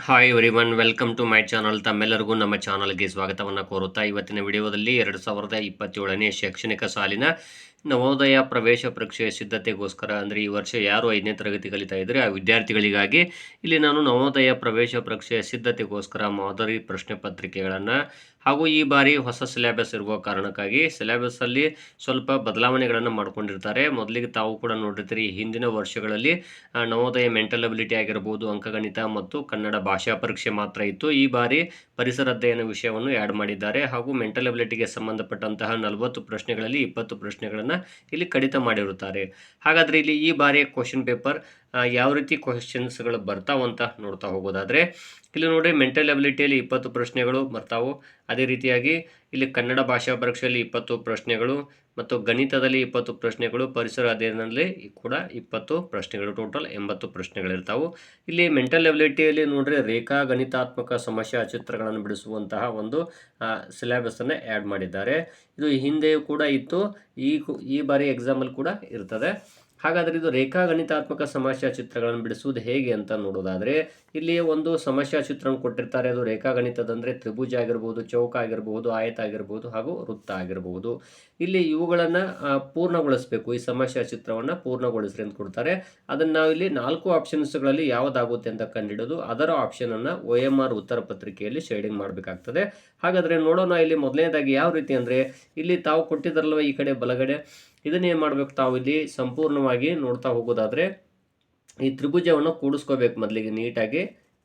Hi everyone, welcome to my channel. ತಮ್ಮೆಲ್ಲರಿಗೂ ನಮ್ಮ ಚಾನಲ್ಗೆ ಸ್ವಾಗತವನ್ನು ಕೋರುತ್ತಾ ಇವತ್ತಿನ ವಿಡಿಯೋದಲ್ಲಿ 2027ನೇ ಶೈಕ್ಷಣಿಕ ಸಾಲಿನ ನವೋದಯ ಪ್ರವೇಶ ಪರೀಕ್ಷೆಯ ಸಿದ್ಧತೆಗೋಸ್ಕರ ಅಂದರೆ ಈ ವರ್ಷ ಯಾರು 5ನೇ ತರಗತಿ ಕಲಿತಾ ಇದ್ದರೆ ಆ ವಿದ್ಯಾರ್ಥಿಗಳಿಗಾಗಿ ಇಲ್ಲಿ ನಾನು ನವೋದಯ ಪ್ರವೇಶ ಪರೀಕ್ಷೆಯ ಸಿದ್ಧತೆಗೋಸ್ಕರ ಮಾದರಿ ಪ್ರಶ್ನೆ ಪತ್ರಿಕೆಗಳನ್ನು ಹಾಗೂ ಈ ಬಾರಿ ಹೊಸ ಸಿಲೆಬಸ್ ಇರುವ ಕಾರಣಕ್ಕಾಗಿ ಸಿಲೆಬಸ್ಸಲ್ಲಿ ಸ್ವಲ್ಪ ಬದಲಾವಣೆಗಳನ್ನು ಮಾಡ್ಕೊಂಡಿರ್ತಾರೆ. ಮೊದಲಿಗೆ ತಾವು ಕೂಡ ನೋಡಿರ್ತೀರಿ, ಹಿಂದಿನ ವರ್ಷಗಳಲ್ಲಿ ನವೋದಯ ಮೆಂಟಲ್ ಅಬಿಲಿಟಿ ಆಗಿರ್ಬೋದು, ಅಂಕಗಣಿತ ಮತ್ತು ಕನ್ನಡ ಭಾಷಾ ಪರೀಕ್ಷೆ ಮಾತ್ರ ಇತ್ತು. ಈ ಬಾರಿ ಪರಿಸರ ಅಧ್ಯಯನ ವಿಷಯವನ್ನು ಆ್ಯಡ್ ಮಾಡಿದ್ದಾರೆ ಹಾಗೂ ಮೆಂಟಲ್ ಅಬಿಲಿಟಿಗೆ ಸಂಬಂಧಪಟ್ಟಂತಹ 40 ಪ್ರಶ್ನೆಗಳಲ್ಲಿ 20 ಪ್ರಶ್ನೆಗಳನ್ನು ಇಲ್ಲಿ ಕಡಿತ ಮಾಡಿರುತ್ತಾರೆ. ಹಾಗಾದರೆ ಇಲ್ಲಿ ಈ ಬಾರಿಯ ಕ್ವಶನ್ ಪೇಪರ್ ಯಾವ ರೀತಿ ಕ್ವಶನ್ಸ್ಗಳು ಬರ್ತಾವಂತ ನೋಡ್ತಾ ಹೋಗೋದಾದರೆ ಇಲ್ಲಿ ನೋಡಿ, ಮೆಂಟಲ್ ಅಬಿಲಿಟಿಯಲ್ಲಿ 20 ಪ್ರಶ್ನೆಗಳು ಬರ್ತಾವು. ಅದೇ ರೀತಿಯಾಗಿ ಇಲ್ಲಿ ಕನ್ನಡ ಭಾಷಾ ಪರೀಕ್ಷೆಯಲ್ಲಿ 20 ಪ್ರಶ್ನೆಗಳು ಮತ್ತು ಗಣಿತದಲ್ಲಿ 20 ಪ್ರಶ್ನೆಗಳು, ಪರಿಸರ ಅಧ್ಯಯನದಲ್ಲಿ ಕೂಡ 20 ಪ್ರಶ್ನೆಗಳು, ಟೋಟಲ್ 80 ಪ್ರಶ್ನೆಗಳಿರ್ತಾವೆ. ಇಲ್ಲಿ ಮೆಂಟಲ್ ಅಬಿಲಿಟಿಯಲ್ಲಿ ನೋಡ್ರಿ, ರೇಖಾ ಗಣಿತಾತ್ಮಕ ಸಮಸ್ಯಾ ಚಿತ್ರಗಳನ್ನು ಬಿಡಿಸುವಂತಹ ಒಂದು ಸಿಲೆಬಸ್ಸನ್ನು ಆ್ಯಡ್ ಮಾಡಿದ್ದಾರೆ. ಇದು ಹಿಂದೆಯೂ ಕೂಡ ಇತ್ತು, ಈ ಬಾರಿ ಎಕ್ಸಾಮಲ್ಲಿ ಕೂಡ ಇರ್ತದೆ. ಹಾಗಾದರೆ ಇದು ರೇಖಾ ಗಣಿತಾತ್ಮಕ ಸಮಸ್ಯಾ ಚಿತ್ರಗಳನ್ನು ಬಿಡಿಸುವುದು ಹೇಗೆ ಅಂತ ನೋಡೋದಾದರೆ ಇಲ್ಲಿ ಒಂದು ಸಮಸ್ಯಾ ಚಿತ್ರವನ್ನು ಕೊಟ್ಟಿರ್ತಾರೆ. ಅದು ರೇಖಾಗಣಿತದಂದರೆ ತ್ರಿಭುಜ ಆಗಿರ್ಬೋದು, ಚೌಕ ಆಗಿರ್ಬೋದು, ಆಯತ ಆಗಿರ್ಬೋದು ಹಾಗೂ ವೃತ್ತ ಆಗಿರ್ಬೋದು. ಇಲ್ಲಿ ಇವುಗಳನ್ನು ಪೂರ್ಣಗೊಳಿಸಬೇಕು. ಈ ಸಮಸ್ಯಾ ಚಿತ್ರವನ್ನು ಪೂರ್ಣಗೊಳಿಸ್ರಿ ಅಂತ ಕೊಡ್ತಾರೆ. ಅದನ್ನು ನಾವು ಇಲ್ಲಿ 4 ಆಪ್ಷನ್ಸ್ಗಳಲ್ಲಿ ಯಾವುದಾಗುತ್ತೆ ಅಂತ ಕಂಡುಹಿಡಿದು ಅದರ ಆಪ್ಷನನ್ನು OMR ಉತ್ತರ ಪತ್ರಿಕೆಯಲ್ಲಿ ಶೇಡಿಂಗ್ ಮಾಡಬೇಕಾಗ್ತದೆ. ಹಾಗಾದರೆ ನೋಡೋಣ. ಇಲ್ಲಿ ಮೊದಲನೇದಾಗಿ ಯಾವ ರೀತಿ ಅಂದರೆ ಇಲ್ಲಿ ತಾವು ಕೊಟ್ಟಿದ್ದಾರಲ್ವ ಈ ಕಡೆ ಬಲಗಡೆ, ಇದನ್ನೇನು ಮಾಡಬೇಕು, ತಾವು ಇಲ್ಲಿ ಸಂಪೂರ್ಣವಾಗಿ ನೋಡ್ತಾ ಹೋಗೋದಾದರೆ ಈ ತ್ರಿಭುಜವನ್ನು ಕೂಡಿಸ್ಕೋಬೇಕು. ಮೊದಲಿಗೆ ನೀಟಾಗಿ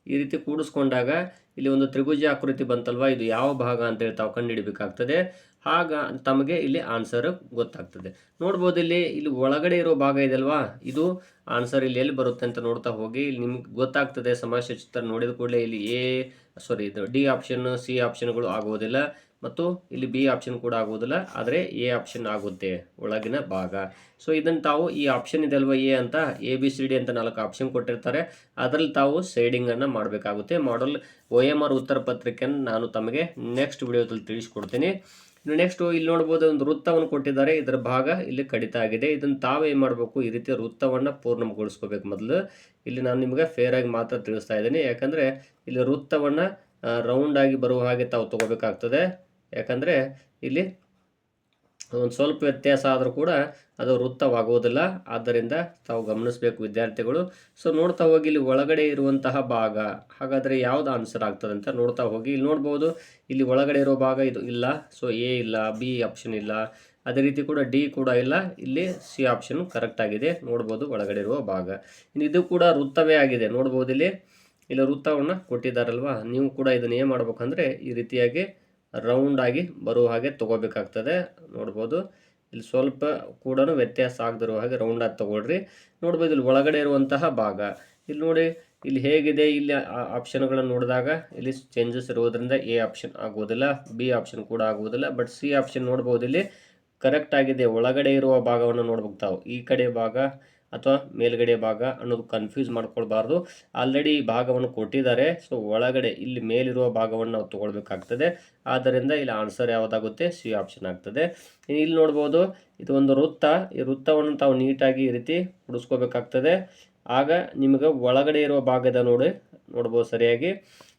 ಈ ರೀತಿ ಕೂಡಿಸ್ಕೊಂಡಾಗ ಇಲ್ಲಿ ಒಂದು ತ್ರಿಭುಜ ಆಕೃತಿ ಬಂತಲ್ವ, ಇದು ಯಾವ ಭಾಗ ಅಂತೇಳಿ ತಾವು ಕಂಡುಹಿಡಬೇಕಾಗ್ತದೆ. ಆಗ ತಮಗೆ ಇಲ್ಲಿ ಆನ್ಸರ್ ಗೊತ್ತಾಗ್ತದೆ. ನೋಡ್ಬೋದು, ಇಲ್ಲಿ ಒಳಗಡೆ ಇರೋ ಭಾಗ ಇದೆಯಲ್ವಾ, ಇದು ಆನ್ಸರ್ ಇಲ್ಲಿ ಎಲ್ಲಿ ಬರುತ್ತೆ ಅಂತ ನೋಡ್ತಾ ಹೋಗಿ. ಇಲ್ಲಿ ನಿಮ್ಗೆ ಗೊತ್ತಾಗ್ತದೆ. ಸಮಸ್ಯೆ ಚಿತ್ರ ನೋಡಿದ ಕೂಡಲೇ ಇಲ್ಲಿ ಇದು ಡಿ ಆಪ್ಷನ್, ಸಿ ಆಪ್ಷನ್ಗಳು ಆಗೋದಿಲ್ಲ ಮತ್ತು ಇಲ್ಲಿ ಬಿ ಆಪ್ಷನ್ ಕೂಡ ಆಗೋದಿಲ್ಲ, ಆದರೆ ಎ ಆಪ್ಷನ್ ಆಗುತ್ತೆ, ಒಳಗಿನ ಭಾಗ. ಸೊ ಇದನ್ನು ತಾವು ಈ ಆಪ್ಷನ್ ಇದೆ ಅಲ್ವಾ ಎ ಅಂತ, ABCD ಅಂತ 4 ಆಪ್ಷನ್ ಕೊಟ್ಟಿರ್ತಾರೆ. ಅದರಲ್ಲಿ ತಾವು ಶೇಡಿಂಗನ್ನು ಮಾಡಬೇಕಾಗುತ್ತೆ. ಮಾಡಲ್ OMR ಉತ್ತರ ಪತ್ರಿಕೆಯನ್ನು ನಾನು ತಮಗೆ ನೆಕ್ಸ್ಟ್ ವಿಡಿಯೋದಲ್ಲಿ ತಿಳಿಸ್ಕೊಡ್ತೀನಿ. ನೆಕ್ಸ್ಟು ಇಲ್ಲಿ ನೋಡ್ಬೋದು, ಒಂದು ವೃತ್ತವನ್ನು ಕೊಟ್ಟಿದ್ದಾರೆ. ಇದರ ಭಾಗ ಇಲ್ಲಿ ಕಡಿತ ಆಗಿದೆ. ಇದನ್ನು ತಾವೇನು ಮಾಡಬೇಕು, ಈ ರೀತಿ ವೃತ್ತವನ್ನು ಪೂರ್ಣಗೊಳಿಸ್ಕೋಬೇಕು. ಮೊದಲು ಇಲ್ಲಿ ನಾನು ನಿಮಗೆ ಫೇರಾಗಿ ಮಾತ್ರ ತಿಳಿಸ್ತಾ ಇದ್ದೀನಿ, ಯಾಕಂದರೆ ಇಲ್ಲಿ ವೃತ್ತವನ್ನು ರೌಂಡಾಗಿ ಬರುವ ಹಾಗೆ ತಾವು ತೊಗೋಬೇಕಾಗ್ತದೆ. ಯಾಕಂದರೆ ಇಲ್ಲಿ ಒಂದು ಸ್ವಲ್ಪ ವ್ಯತ್ಯಾಸ ಆದರೂ ಕೂಡ ಅದು ವೃತ್ತವಾಗುವುದಿಲ್ಲ. ಆದ್ದರಿಂದ ತಾವು ಗಮನಿಸಬೇಕು ವಿದ್ಯಾರ್ಥಿಗಳು. ಸೊ ನೋಡ್ತಾ ಹೋಗಿ ಇಲ್ಲಿ ಒಳಗಡೆ ಇರುವಂತಹ ಭಾಗ, ಹಾಗಾದರೆ ಯಾವುದು ಆನ್ಸರ್ ಆಗ್ತದೆ ಅಂತ ನೋಡ್ತಾ ಹೋಗಿ. ಇಲ್ಲಿ ನೋಡ್ಬೋದು, ಇಲ್ಲಿ ಒಳಗಡೆ ಇರೋ ಭಾಗ ಇದು ಇಲ್ಲ. ಸೊ ಎ ಇಲ್ಲ, ಬಿ ಆಪ್ಷನ್ ಇಲ್ಲ, ಅದೇ ರೀತಿ ಕೂಡ ಡಿ ಕೂಡ ಇಲ್ಲ. ಇಲ್ಲಿ ಸಿ ಆಪ್ಷನ್ ಕರೆಕ್ಟ್ ಆಗಿದೆ. ನೋಡ್ಬೋದು ಒಳಗಡೆ ಇರುವ ಭಾಗ. ಇನ್ನು ಇದು ಕೂಡ ವೃತ್ತವೇ ಆಗಿದೆ. ನೋಡ್ಬೋದು ಇಲ್ಲಿ ವೃತ್ತವನ್ನು ಕೊಟ್ಟಿದ್ದಾರಲ್ವ, ನೀವು ಕೂಡ ಇದನ್ನು ಏನು ಮಾಡ್ಬೇಕಂದ್ರೆ ಈ ರೀತಿಯಾಗಿ ರೌಂಡ್ ಆಗಿ ಬರುವ ಹಾಗೆ ತೊಗೋಬೇಕಾಗ್ತದೆ. ನೋಡ್ಬೋದು, ಇಲ್ಲಿ ಸ್ವಲ್ಪ ಕೂಡ ವ್ಯತ್ಯಾಸ ಆಗದಿರುವ ಹಾಗೆ ರೌಂಡಾಗಿ ತೊಗೊಳ್ರಿ. ನೋಡ್ಬೋದು ಇಲ್ಲಿ ಒಳಗಡೆ ಇರುವಂತಹ ಭಾಗ. ಇಲ್ಲಿ ನೋಡಿ, ಇಲ್ಲಿ ಹೇಗಿದೆ, ಇಲ್ಲಿ ಆಪ್ಷನ್ಗಳನ್ನು ನೋಡಿದಾಗ ಇಲ್ಲಿ ಚೇಂಜಸ್ ಇರುವುದರಿಂದ ಎ ಆಪ್ಷನ್ ಆಗುವುದಿಲ್ಲ, ಬಿ ಆಪ್ಷನ್ ಕೂಡ ಆಗುವುದಿಲ್ಲ. ಬಟ್ ಸಿ ಆಪ್ಷನ್ ನೋಡ್ಬೋದು ಇಲ್ಲಿ ಕರೆಕ್ಟ್ ಆಗಿದೆ. ಒಳಗಡೆ ಇರುವ ಭಾಗವನ್ನು ನೋಡ್ಬೇಕು ತಾವು, ಈ ಕಡೆ ಭಾಗ ಅಥವಾ ಮೇಲ್ಗಡೆ ಭಾಗ ಅನ್ನೋದು ಕನ್ಫ್ಯೂಸ್ ಮಾಡ್ಕೊಳ್ಬಾರ್ದು. ಆಲ್ರೆಡಿ ಈ ಭಾಗವನ್ನು ಕೊಟ್ಟಿದ್ದಾರೆ. ಸೊ ಒಳಗಡೆ ಇಲ್ಲಿ ಮೇಲಿರುವ ಭಾಗವನ್ನು ನಾವು ತೊಗೊಳ್ಬೇಕಾಗ್ತದೆ. ಆದ್ದರಿಂದ ಇಲ್ಲಿ ಆನ್ಸರ್ ಯಾವುದಾಗುತ್ತೆ, ಸಿ ಆಪ್ಷನ್ ಆಗ್ತದೆ. ಇಲ್ಲಿ ನೋಡ್ಬೋದು, ಇದು ಒಂದು ವೃತ್ತ. ಈ ವೃತ್ತವನ್ನು ತಾವು ನೀಟಾಗಿ ಈ ರೀತಿ ಕುಡಿಸ್ಕೋಬೇಕಾಗ್ತದೆ. ಆಗ ನಿಮಗೆ ಒಳಗಡೆ ಇರುವ ಭಾಗದ ನೋಡ್ಬೋದು ಸರಿಯಾಗಿ.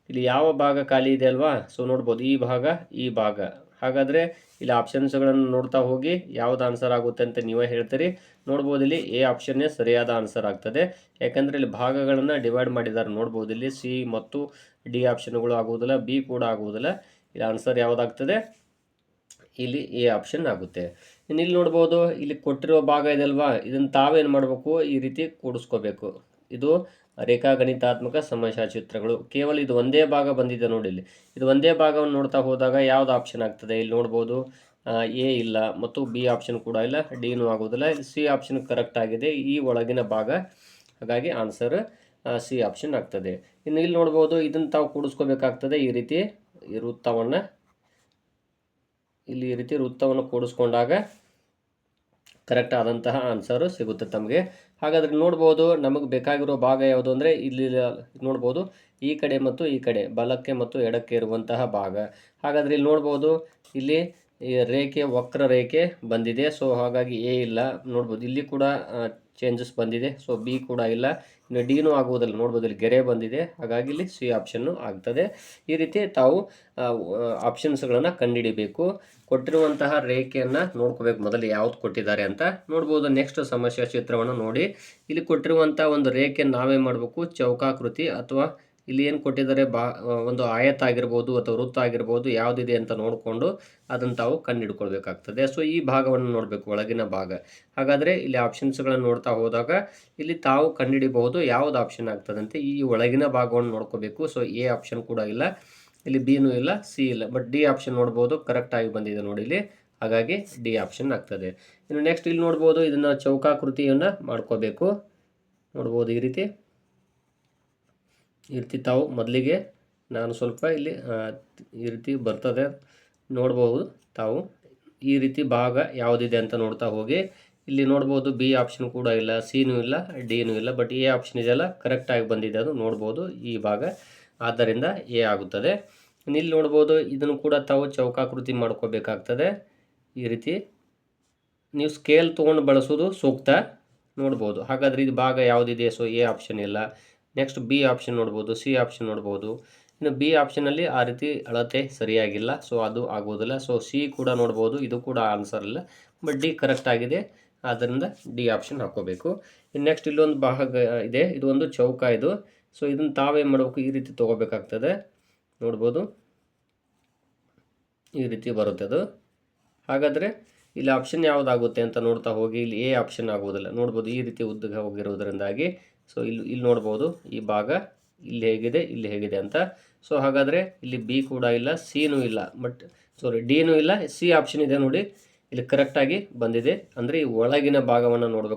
ಇಲ್ಲಿ ಯಾವ ಭಾಗ ಖಾಲಿ ಇದೆ ಅಲ್ವಾ, ಸೊ ನೋಡ್ಬೋದು ಈ ಭಾಗ, ಈ ಭಾಗ. ಹಾಗಾದರೆ ಇಲ್ಲಿ ಆಪ್ಷನ್ಸ್ಗಳನ್ನು ನೋಡ್ತಾ ಹೋಗಿ ಯಾವ್ದು ಆನ್ಸರ್ ಆಗುತ್ತೆ ಅಂತ ನೀವೇ ಹೇಳ್ತೀರಿ. ನೋಡ್ಬೋದು ಇಲ್ಲಿ ಎ ಆಪ್ಷನ್ನೇ ಸರಿಯಾದ ಆನ್ಸರ್ ಆಗ್ತದೆ. ಯಾಕಂದರೆ ಇಲ್ಲಿ ಭಾಗಗಳನ್ನು ಡಿವೈಡ್ ಮಾಡಿದ್ದಾರೆ. ನೋಡ್ಬೋದು ಇಲ್ಲಿ ಸಿ ಮತ್ತು ಡಿ ಆಪ್ಷನ್ಗಳು ಆಗುವುದಿಲ್ಲ, ಬಿ ಕೂಡ ಆಗುವುದಿಲ್ಲ. ಇಲ್ಲಿ ಆನ್ಸರ್ ಯಾವುದಾಗ್ತದೆ, ಇಲ್ಲಿ ಎ ಆಪ್ಷನ್ ಆಗುತ್ತೆ. ಇನ್ನು ಇಲ್ಲಿ ನೋಡ್ಬೋದು, ಇಲ್ಲಿ ಕೊಟ್ಟಿರುವ ಭಾಗ ಇದೆ ಅಲ್ವಾ, ಇದನ್ನು ತಾವೇನು ಮಾಡಬೇಕು, ಈ ರೀತಿ ಕೂಡಿಸ್ಕೋಬೇಕು. ಇದು ರೇಖಾಗಣಿತಾತ್ಮಕ ಸಮಸ್ಯಾ ಚಿತ್ರಗಳು. ಕೇವಲ ಇದು ಒಂದೇ ಭಾಗ ಬಂದಿದೆ ನೋಡಿ. ಇದು ಒಂದೇ ಭಾಗವನ್ನು ನೋಡ್ತಾ ಹೋದಾಗ ಯಾವ್ದು ಆಪ್ಷನ್ ಆಗ್ತದೆ, ಇಲ್ಲಿ ನೋಡ್ಬೋದು ಎ ಇಲ್ಲ ಮತ್ತು ಬಿ ಆಪ್ಷನ್ ಕೂಡ ಇಲ್ಲ, ಡಿನೂ ಆಗೋದಿಲ್ಲ. ಇಲ್ಲಿ ಸಿ ಆಪ್ಷನ್ ಕರೆಕ್ಟ್ ಆಗಿದೆ, ಈ ಒಳಗಿನ ಭಾಗ. ಹಾಗಾಗಿ ಆನ್ಸರ್ ಸಿ ಆಪ್ಷನ್ ಆಗ್ತದೆ. ಇನ್ನು ಇಲ್ಲಿ ನೋಡ್ಬೋದು, ಇದನ್ನು ತಾವು ಕೂಡಿಸ್ಕೋಬೇಕಾಗ್ತದೆ. ಈ ರೀತಿ ಈ ವೃತ್ತವನ್ನು ಈ ರೀತಿ ವೃತ್ತವನ್ನು ಕೂಡಿಸ್ಕೊಂಡಾಗ ಕರೆಕ್ಟ್ ಆದಂತಹ ಆನ್ಸರು ಸಿಗುತ್ತೆ ತಮಗೆ. ಹಾಗಾದರೆ ನೋಡ್ಬೋದು, ನಮಗೆ ಬೇಕಾಗಿರೋ ಭಾಗ ಯಾವುದು ಅಂದರೆ ಇಲ್ಲಿ ನೋಡ್ಬೋದು ಈ ಕಡೆ ಮತ್ತು ಈ ಕಡೆ, ಬಲಕ್ಕೆ ಮತ್ತು ಎಡಕ್ಕೆ ಇರುವಂತಹ ಭಾಗ. ಹಾಗಾದರೆ ಇಲ್ಲಿ ನೋಡ್ಬೋದು, ಇಲ್ಲಿ ಈ ರೇಖೆ ವಕ್ರ ರೇಖೆ ಬಂದಿದೆ. ಸೊ ಹಾಗಾಗಿ ಎ ಇಲ್ಲ. ನೋಡ್ಬೋದು ಇಲ್ಲಿ ಕೂಡ ಚೇಂಜಸ್ ಬಂದಿದೆ. ಸೊ ಬಿ ಕೂಡ ಇಲ್ಲ. ಇನ್ನು ಡಿನೂ ಆಗುವುದಿಲ್ಲ, ನೋಡ್ಬೋದು ಇಲ್ಲಿ ಗೆರೆ ಬಂದಿದೆ, ಹಾಗಾಗಿ ಇಲ್ಲಿ ಸಿ ಆಪ್ಷನ್ನು ಆಗ್ತದೆ. ಈ ರೀತಿ ತಾವು ಆಪ್ಷನ್ಸ್ಗಳನ್ನು ಕಂಡುಹಿಡಿಬೇಕು. ಕೊಟ್ಟಿರುವಂತಹ ರೇಖೆಯನ್ನು ನೋಡ್ಕೋಬೇಕು ಮೊದಲು ಯಾವ್ದು ಕೊಟ್ಟಿದ್ದಾರೆ ಅಂತ ನೋಡ್ಬೋದು. ನೆಕ್ಸ್ಟ್ ಸಮಸ್ಯೆ ಚಿತ್ರವನ್ನು ನೋಡಿ. ಇಲ್ಲಿ ಕೊಟ್ಟಿರುವಂಥ ಒಂದು ರೇಖೆಯನ್ನು ನಾವೇನು ಮಾಡಬೇಕು, ಚೌಕಾಕೃತಿ ಅಥವಾ ಇಲ್ಲಿ ಏನು ಕೊಟ್ಟಿದ್ದಾರೆ ಒಂದು ಆಯತ ಆಗಿರ್ಬೋದು ಅಥವಾ ವೃತ್ತ ಆಗಿರ್ಬೋದು, ಯಾವುದಿದೆ ಅಂತ ನೋಡಿಕೊಂಡು ಅದನ್ನು ತಾವು ಕಂಡುಹಿಡ್ಕೊಳ್ಬೇಕಾಗ್ತದೆ. ಸೊ ಈ ಭಾಗವನ್ನು ನೋಡಬೇಕು, ಒಳಗಿನ ಭಾಗ. ಹಾಗಾದರೆ ಇಲ್ಲಿ ಆಪ್ಷನ್ಸ್ಗಳನ್ನು ನೋಡ್ತಾ ಹೋದಾಗ ಇಲ್ಲಿ ತಾವು ಕಂಡುಹಿಡಿಬಹುದು ಯಾವುದು ಆಪ್ಷನ್ ಆಗ್ತದಂತೆ. ಈ ಒಳಗಿನ ಭಾಗವನ್ನು ನೋಡ್ಕೋಬೇಕು. ಸೊ ಎ ಆಪ್ಷನ್ ಕೂಡ ಇಲ್ಲ, ಇಲ್ಲಿ ಬಿನೂ ಇಲ್ಲ, ಸಿ ಇಲ್ಲ, ಬಟ್ ಡಿ ಆಪ್ಷನ್ ನೋಡ್ಬೋದು, ಕರೆಕ್ಟಾಗಿ ಬಂದಿದೆ ನೋಡಿ ಇಲ್ಲಿ, ಹಾಗಾಗಿ ಡಿ ಆಪ್ಷನ್ ಆಗ್ತದೆ. ಇನ್ನು ನೆಕ್ಸ್ಟ್ ಇಲ್ಲಿ ನೋಡ್ಬೋದು, ಇದನ್ನು ಚೌಕಾಕೃತಿಯನ್ನು ಮಾಡ್ಕೋಬೇಕು. ನೋಡ್ಬೋದು ಈ ರೀತಿ ತಾವು ಮೊದಲಿಗೆ ನಾನು ಸ್ವಲ್ಪ ಇಲ್ಲಿ ಈ ರೀತಿ ಬರ್ತದೆ ನೋಡ್ಬೋದು. ತಾವು ಈ ರೀತಿ ಭಾಗ ಯಾವುದಿದೆ ಅಂತ ನೋಡ್ತಾ ಹೋಗಿ. ಇಲ್ಲಿ ನೋಡ್ಬೋದು ಬಿ ಆಪ್ಷನ್ ಕೂಡ ಇಲ್ಲ, ಸಿನೂ ಇಲ್ಲ, ಡಿನೂ ಇಲ್ಲ, ಬಟ್ ಎ ಆಪ್ಷನ್ ಇದೆಲ್ಲ ಕರೆಕ್ಟಾಗಿ ಬಂದಿದೆ, ಅದು ನೋಡ್ಬೋದು ಈ ಭಾಗ, ಆದ್ದರಿಂದ ಎ ಆಗುತ್ತದೆ. ಇಲ್ಲಿ ನೋಡ್ಬೋದು ಇದನ್ನು ಕೂಡ ತಾವು ಚೌಕಾಕೃತಿ ಮಾಡ್ಕೋಬೇಕಾಗ್ತದೆ. ಈ ರೀತಿ ನೀವು ಸ್ಕೇಲ್ ತೊಗೊಂಡು ಬಳಸೋದು ಸೂಕ್ತ. ನೋಡ್ಬೋದು ಹಾಗಾದರೆ ಇದು ಭಾಗ ಯಾವುದಿದೆ, ಸೊ ಎ ಆಪ್ಷನ್ ಇಲ್ಲ. ನೆಕ್ಸ್ಟ್ ಬಿ ಆಪ್ಷನ್ ನೋಡ್ಬೋದು, ಸಿ ಆಪ್ಷನ್ ನೋಡ್ಬೋದು. ಇನ್ನು ಬಿ ಆಪ್ಷನಲ್ಲಿ ಆ ರೀತಿ ಅಳತೆ ಸರಿಯಾಗಿಲ್ಲ, ಸೊ ಅದು ಆಗೋದಿಲ್ಲ. ಸೊ ಸಿ ಕೂಡ ನೋಡ್ಬೋದು, ಇದು ಕೂಡ ಆನ್ಸರ್ ಇಲ್ಲ, ಬಟ್ ಡಿ ಕರೆಕ್ಟ್ ಆಗಿದೆ, ಆದ್ದರಿಂದ ಡಿ ಆಪ್ಷನ್ ಹಾಕ್ಕೋಬೇಕು. ಇನ್ನು ನೆಕ್ಸ್ಟ್ ಇಲ್ಲೊಂದು ಭಾಗ ಇದೆ, ಇದು ಒಂದು ಚೌಕ ಇದು. ಸೊ ಇದನ್ನು ತಾವೇನು ಮಾಡಬೇಕು, ಈ ರೀತಿ ತೊಗೋಬೇಕಾಗ್ತದೆ. ನೋಡ್ಬೋದು ಈ ರೀತಿ ಬರುತ್ತೆ ಅದು. ಹಾಗಾದರೆ ಇಲ್ಲಿ ಆಪ್ಷನ್ ಯಾವುದಾಗುತ್ತೆ ಅಂತ ನೋಡ್ತಾ ಹೋಗಿ. ಇಲ್ಲಿ ಎ ಆಪ್ಷನ್ ಆಗೋದಿಲ್ಲ, ನೋಡ್ಬೋದು ಈ ರೀತಿ ಉದ್ದಗೆ ಹೋಗಿರೋದ್ರಿಂದಾಗಿ. ಸೊ ಇಲ್ಲಿ ನೋಡ್ಬೋದು ಈ ಭಾಗ ಇಲ್ಲಿ ಹೇಗಿದೆ, ಇಲ್ಲಿ ಹೇಗಿದೆ ಅಂತ. ಸೊ ಹಾಗಾದರೆ ಇಲ್ಲಿ ಬಿ ಕೂಡ ಇಲ್ಲ, ಸಿನೂ ಇಲ್ಲ, ಬಟ್ ಡಿನೂ ಇಲ್ಲ, ಸಿ ಆಪ್ಷನ್ ಇದೆ ನೋಡಿ, ಇಲ್ಲಿ ಕರೆಕ್ಟಾಗಿ ಬಂದಿದೆ. ಅಂದರೆ ಈ ಒಳಗಿನ ಭಾಗವನ್ನು ನೋಡಬೇಕು.